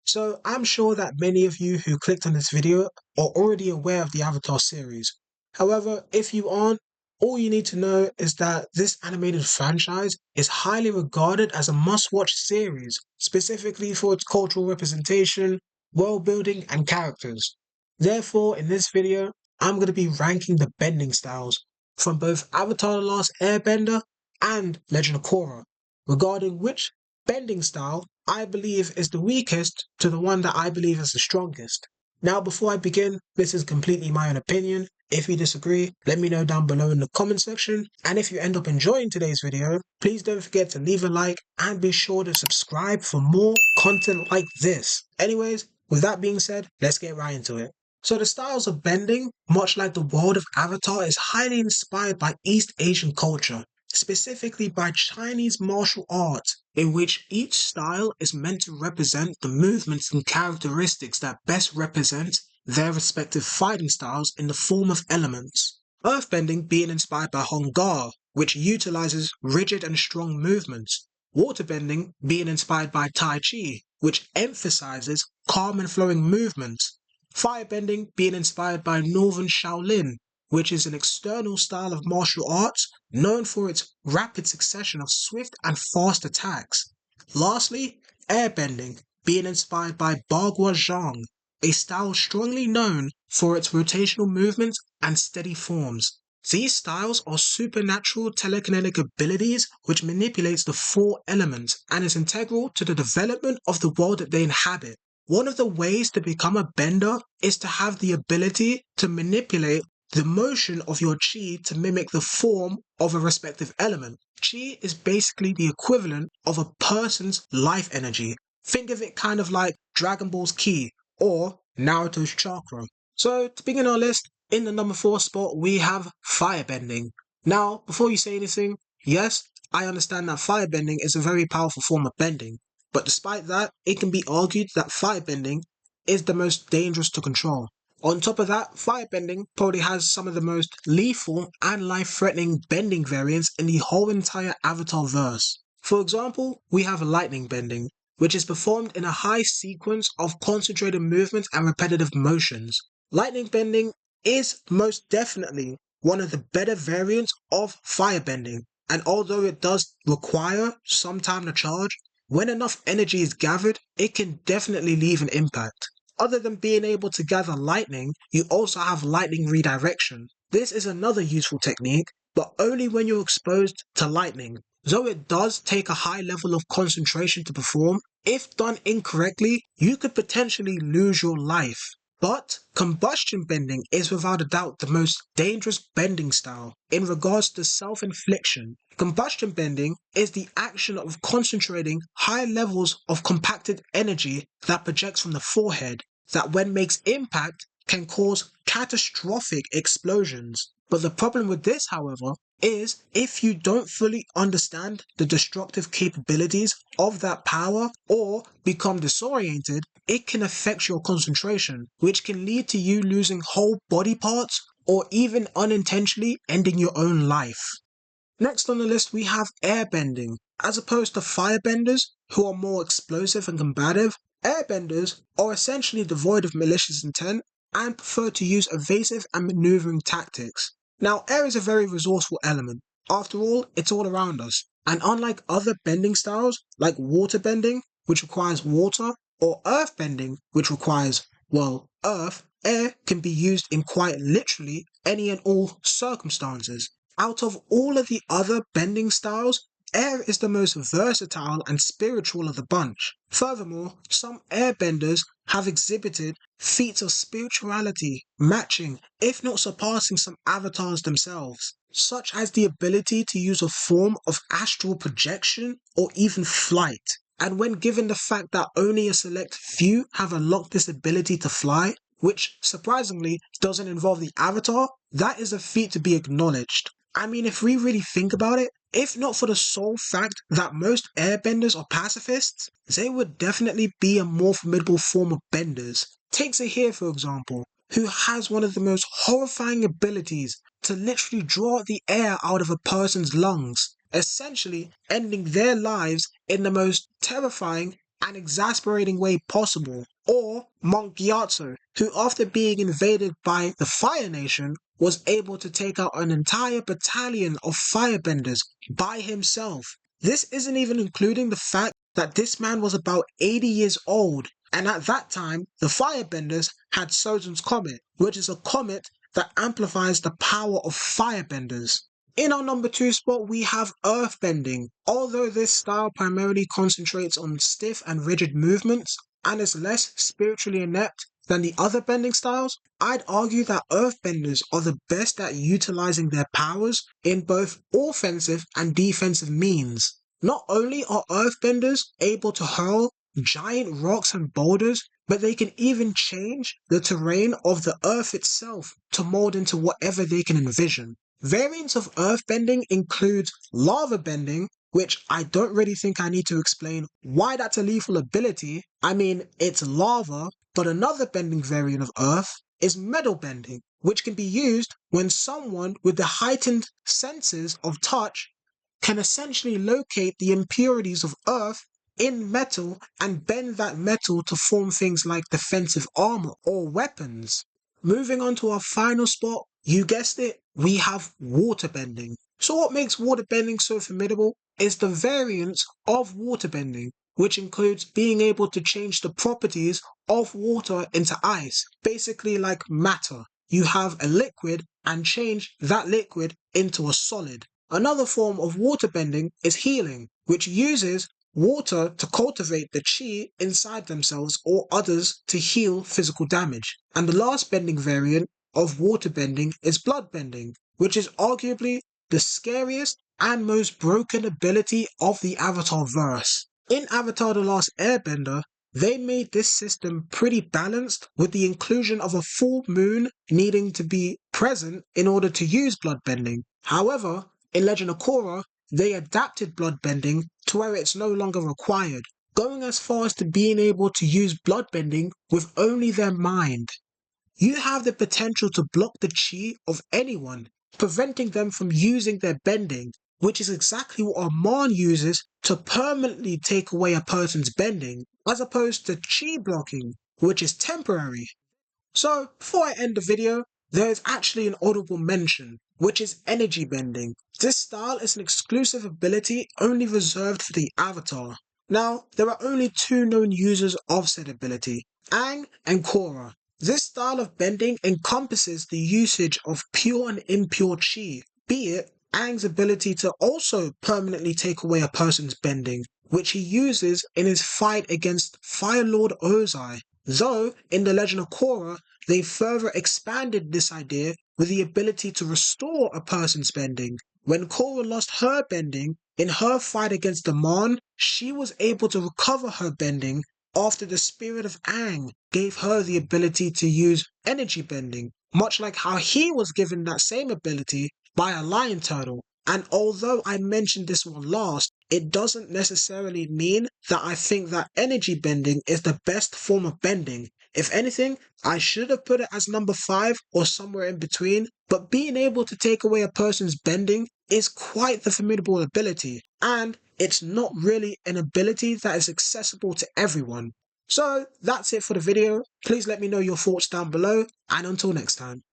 So I'm sure that many of you who clicked on this video are already aware of the Avatar series. However, if you aren't, all you need to know is that this animated franchise is highly regarded as a must-watch series, specifically for its cultural representation, world building, and characters. Therefore, in this video, I'm going to be ranking the bending styles from both Avatar: The Last Airbender and Legend of Korra, regarding which bending style I believe is the weakest to the one that I believe is the strongest. Now, before I begin, this is completely my own opinion. If you disagree, let me know down below in the comment section. And if you end up enjoying today's video, please don't forget to leave a like and be sure to subscribe for more content like this. Anyways, with that being said, let's get right into it. So the styles of bending, much like the world of Avatar, is highly inspired by East Asian culture, specifically by Chinese martial arts, in which each style is meant to represent the movements and characteristics that best represent their respective fighting styles in the form of elements. Earthbending being inspired by Hong Gar, which utilizes rigid and strong movements. Waterbending being inspired by Tai Chi, which emphasizes calm and flowing movements. Firebending being inspired by Northern Shaolin, which is an external style of martial arts known for its rapid succession of swift and fast attacks. Lastly, airbending being inspired by Bagua Zhang, a style strongly known for its rotational movements and steady forms. These styles are supernatural telekinetic abilities which manipulates the four elements and is integral to the development of the world that they inhabit. One of the ways to become a bender is to have the ability to manipulate the motion of your chi to mimic the form of a respective element. Chi is basically the equivalent of a person's life energy. Think of it kind of like Dragon Ball's ki or Naruto's chakra. So to begin our list, in the number 4 spot we have firebending. Now, before you say anything, yes, I understand that firebending is a very powerful form of bending. But despite that, it can be argued that firebending is the most dangerous to control. On top of that, firebending probably has some of the most lethal and life-threatening bending variants in the whole entire Avatar verse. For example, we have lightning bending, which is performed in a high sequence of concentrated movements and repetitive motions. Lightning bending is most definitely one of the better variants of firebending, and although it does require some time to charge, when enough energy is gathered, it can definitely leave an impact. Other than being able to gather lightning, you also have lightning redirection. This is another useful technique, but only when you're exposed to lightning. Though it does take a high level of concentration to perform, if done incorrectly, you could potentially lose your life. But combustion bending is without a doubt the most dangerous bending style in regards to self-infliction. Combustion bending is the action of concentrating high levels of compacted energy that projects from the forehead that when makes impact can cause catastrophic explosions. But the problem with this, however, is if you don't fully understand the destructive capabilities of that power or become disoriented, it can affect your concentration, which can lead to you losing whole body parts or even unintentionally ending your own life. Next on the list we have airbending. As opposed to firebenders, who are more explosive and combative, airbenders are essentially devoid of malicious intent and prefer to use evasive and maneuvering tactics. Now, air is a very resourceful element. After all, it's all around us. And unlike other bending styles, like water bending, which requires water, or earth bending, which requires, well, earth, air can be used in quite literally any and all circumstances. Out of all of the other bending styles, air is the most versatile and spiritual of the bunch. Furthermore, some airbenders have exhibited feats of spirituality matching, if not surpassing, some avatars themselves, such as the ability to use a form of astral projection or even flight. And when given the fact that only a select few have unlocked this ability to fly, which surprisingly doesn't involve the avatar, that is a feat to be acknowledged. I mean, if we really think about it, if not for the sole fact that most airbenders are pacifists, they would definitely be a more formidable form of benders. Take Zahir, for example, who has one of the most horrifying abilities to literally draw the air out of a person's lungs, essentially ending their lives in the most terrifying and exasperating way possible. Or Monk Gyatso, who after being invaded by the Fire Nation, was able to take out an entire battalion of firebenders by himself. This isn't even including the fact that this man was about 80 years old, and at that time, the firebenders had Sozin's Comet, which is a comet that amplifies the power of firebenders. In our number 2 spot, we have earthbending. Although this style primarily concentrates on stiff and rigid movements and is less spiritually inept than the other bending styles, I'd argue that earthbenders are the best at utilizing their powers in both offensive and defensive means. Not only are earthbenders able to hurl giant rocks and boulders, but they can even change the terrain of the earth itself to mold into whatever they can envision. Variants of earthbending include lava bending, which I don't really think I need to explain why that's a lethal ability. I mean, it's lava, but another bending variant of earth is metal bending, which can be used when someone with the heightened senses of touch can essentially locate the impurities of earth in metal and bend that metal to form things like defensive armor or weapons. Moving on to our final spot, you guessed it, we have waterbending. So what makes waterbending so formidable is the variance of waterbending, which includes being able to change the properties of water into ice, basically like matter. You have a liquid and change that liquid into a solid. Another form of waterbending is healing, which uses water to cultivate the chi inside themselves or others to heal physical damage. And the last bending variant of waterbending is bloodbending, which is arguably the scariest and most broken ability of the Avatar verse. In Avatar The Last Airbender, they made this system pretty balanced with the inclusion of a full moon needing to be present in order to use bloodbending. However, in Legend of Korra, they adapted bloodbending to where it's no longer required, going as far as to being able to use bloodbending with only their mind. You have the potential to block the chi of anyone, preventing them from using their bending, which is exactly what Arman uses to permanently take away a person's bending, as opposed to chi blocking, which is temporary. So, before I end the video, there is actually an audible mention, which is energy bending. This style is an exclusive ability only reserved for the Avatar. Now, there are only 2 known users of said ability, Aang and Korra. This style of bending encompasses the usage of pure and impure chi, be it Aang's ability to also permanently take away a person's bending, which he uses in his fight against Fire Lord Ozai. Though, in The Legend of Korra, they further expanded this idea with the ability to restore a person's bending. When Korra lost her bending, in her fight against the Mon, she was able to recover her bending after the spirit of Aang gave her the ability to use energy bending, much like how he was given that same ability by a lion turtle. And although I mentioned this one last, it doesn't necessarily mean that I think that energy bending is the best form of bending. If anything, I should have put it as number 5 or somewhere in between, but being able to take away a person's bending is quite the formidable ability, and it's not really an ability that is accessible to everyone. So that's it for the video. Please let me know your thoughts down below, and until next time.